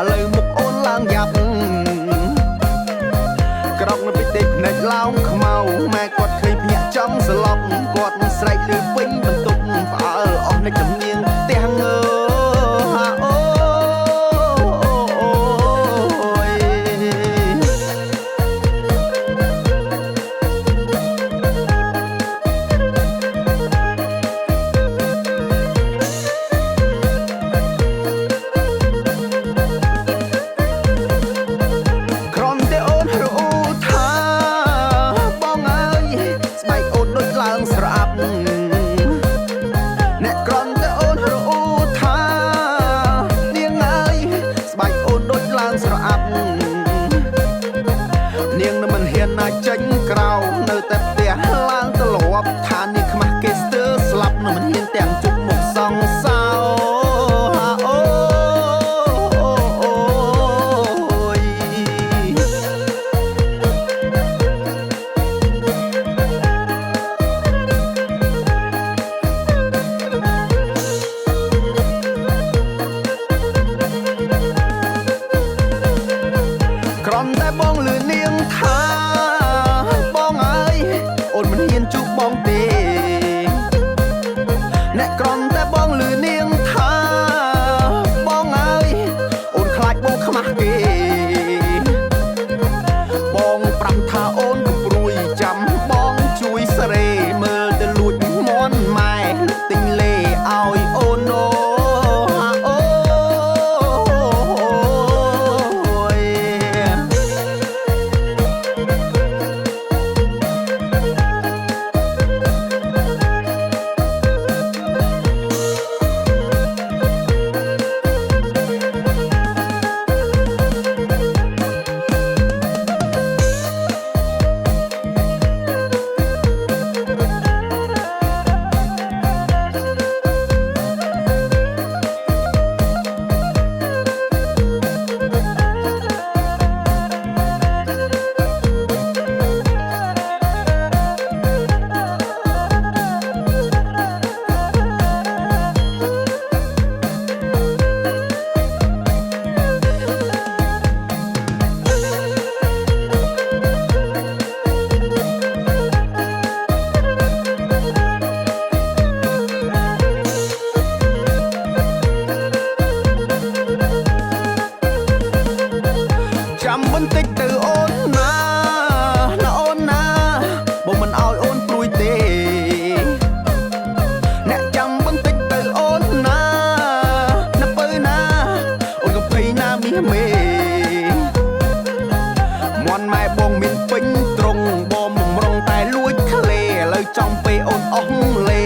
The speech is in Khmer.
លើមុខអូនឡើងយ៉ាប់ក្រោកនៅពីទេភ្នែកឡោមខ្មៅម៉ែគាត់ឃើញភ្ញាក់ចង់ស្លប់គាត់ស្រែកលើពេញបន្ទប់ផ្អើលអស់នៃជំនាញទាំងហាអូនាងនឹងមិនហ៊ានណាចេញក្រៅនៅតែផ្ទះឡើងទៅលប់ថានាងខ្មាស់គេស្ទើរស្លាប់នឹងមិនហ៊ានទាំងជុំមុខសងសៅអូក្រំតែបងលឺនាងថាបងអើយអូនមិនហ៊ានជួបបងទេអ្នកក្រំតែបងលឺនាងថាបងអើយអូនខ្លាចបងខ្មាស់គេបងប្រាប់ថាអូនកំព្រួយចាំបងជួយសេរីមើលទៅលួចមន់ម៉ែទិញលេឲ្យអូនអូចាំបន្តិចទៅអូនណាអូនណាបើមិនឲ្យអូនព្រួយទេអ្នកចាំបន្តិចទៅអូនណាពើណាអូនកំភៃណាមាសមេមន់ម៉ែបងមានពេញត្រង់បងបំរុងតែលួចក្លេឥឡូវចំពេលអូនអស់លេ